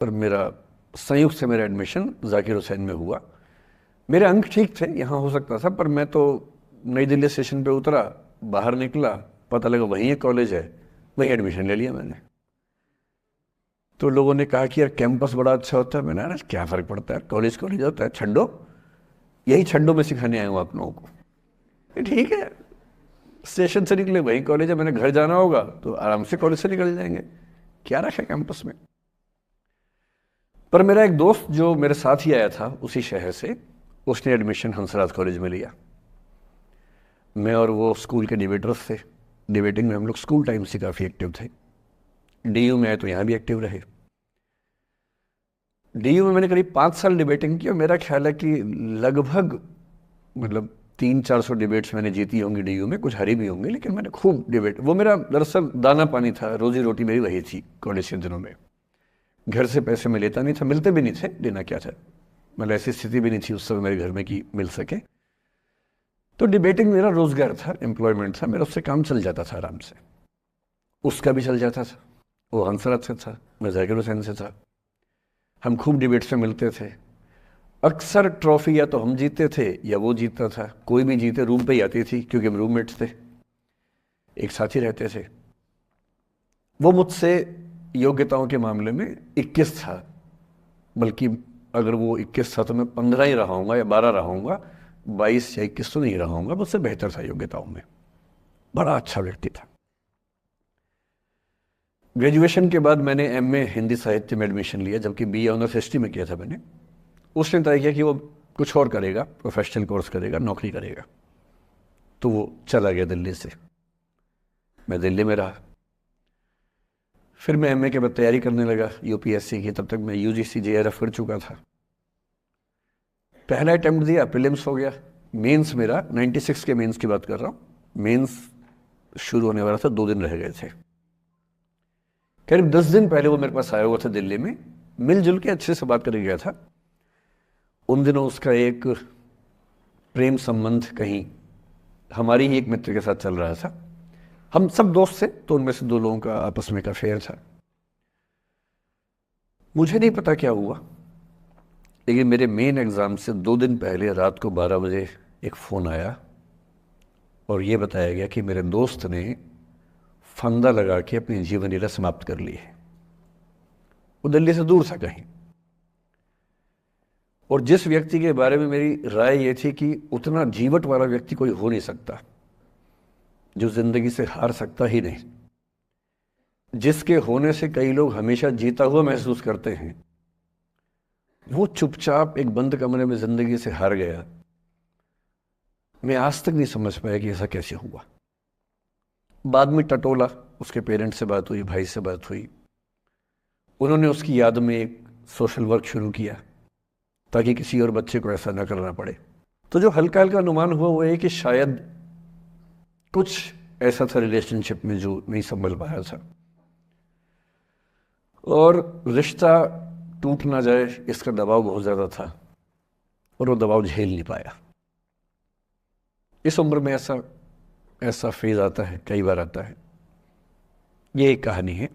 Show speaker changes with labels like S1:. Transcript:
S1: पर मेरा संयुक्त से मेरा एडमिशन जाकिर हुसैन में हुआ। मेरे अंक ठीक थे, यहाँ हो सकता था, पर मैं तो नई दिल्ली स्टेशन पे उतरा, बाहर निकला, पता लगा वहीं एक कॉलेज है, वहीं एडमिशन ले लिया मैंने। तो लोगों ने कहा कि यार कैंपस बड़ा अच्छा होता है। मैंने, अरे क्या फ़र्क पड़ता है, कॉलेज कॉलेज होता है, छड्डो, यही छड्डो में सिखाने आया हूँ आप लोगों को। ये ठीक है, स्टेशन से निकले वहीं कॉलेज है, मैंने घर जाना होगा तो आराम से कॉलेज से निकल जाएंगे, क्या रखा है कैंपस में। पर मेरा एक दोस्त जो मेरे साथ ही आया था उसी शहर से, उसने एडमिशन हंसराज कॉलेज में लिया। मैं और वो स्कूल के डिबेटर्स थे, डिबेटिंग में हम लोग स्कूल टाइम से काफ़ी एक्टिव थे। डीयू में आए तो यहाँ भी एक्टिव रहे। डीयू में मैंने करीब 5 साल डिबेटिंग की और मेरा ख्याल है कि लगभग मतलब 300-400 डिबेट्स मैंने जीती होंगी डीयू में, कुछ हारी भी होंगी, लेकिन मैंने खूब डिबेट, वो मेरा दरअसल दाना पानी था, रोजी रोटी मेरी वही थी कॉलेज के दिनों में। घर से पैसे मैं लेता नहीं था, मिलते भी नहीं थे, देना क्या था, मतलब ऐसी स्थिति भी नहीं थी उस समय मेरे घर में कि मिल सके। तो डिबेटिंग मेरा रोजगार था, एम्प्लॉयमेंट था मेरा, उससे काम चल जाता था आराम से। उसका भी चल जाता था, वो हंसराज से था, मैं जाकिर हुसैन से था। हम खूब डिबेट्स में मिलते थे। अक्सर ट्रॉफी या तो हम जीतते थे या वो जीतता था, कोई भी जीते रूम पे ही आती थी क्योंकि हम रूममेट्स थे, एक साथ ही रहते थे। वो मुझसे योग्यताओं के मामले में 21 था, बल्कि अगर वो 21 था तो मैं 15 ही रहा हूँगा या 12 रहा हूँगा, 22 या 21 तो नहीं रहा हूँगा, मुझसे बेहतर था योग्यताओं में, बड़ा अच्छा व्यक्ति था। ग्रेजुएशन के बाद मैंने एमए हिंदी साहित्य में एडमिशन लिया, जबकि बीए ऑनर्स हिस्ट्री में किया था मैंने। उसने तय किया कि वो कुछ और करेगा, प्रोफेशनल कोर्स करेगा, नौकरी करेगा, तो वो चला गया दिल्ली से, मैं दिल्ली में रहा। फिर मैं एमए के बाद तैयारी करने लगा यूपीएससी की, तब तक मैं यूजीसी जेआरएफ कर चुका था। पहला अटेम्प्ट दिया, प्रीलिम्स हो गया। मेंस मेरा 96 के मेंस की बात कर रहा हूँ, मेंस शुरू होने वाला था, 2 दिन रह गए थे। करीब 10 दिन पहले वो मेरे पास आया हुआ था दिल्ली में, मिलजुल के अच्छे से बात करके गया था। उन दिनों उसका एक प्रेम संबंध कहीं हमारी ही एक मित्र के साथ चल रहा था। हम सब दोस्त थे, तो उनमें से 2 लोगों का आपस में का अफेयर था। मुझे नहीं पता क्या हुआ, लेकिन मेरे मेन एग्ज़ाम से 2 दिन पहले रात को 12 बजे एक फ़ोन आया और ये बताया गया कि मेरे दोस्त ने फंदा लगा के अपनी जीवन लीला समाप्त कर ली है। वो दिल्ली से दूर था कहीं, और जिस व्यक्ति के बारे में मेरी राय ये थी कि उतना जीवट वाला व्यक्ति कोई हो नहीं सकता, जो ज़िंदगी से हार सकता ही नहीं, जिसके होने से कई लोग हमेशा जीता हुआ महसूस करते हैं, वो चुपचाप एक बंद कमरे में ज़िंदगी से हार गया। मैं आज तक नहीं समझ पाया कि ऐसा कैसे हुआ। बाद में टटोला, उसके पेरेंट्स से बात हुई, भाई से बात हुई, उन्होंने उसकी याद में एक सोशल वर्क शुरू किया ताकि किसी और बच्चे को ऐसा ना करना पड़े। तो जो हल्का हल्का अनुमान हुआ वो है कि शायद कुछ ऐसा था रिलेशनशिप में जो नहीं संभल पाया था, और रिश्ता टूट ना जाए इसका दबाव बहुत ज़्यादा था, और वो दबाव झेल नहीं पाया। इस उम्र में ऐसा फेज आता है, कई बार आता है। ये एक कहानी है।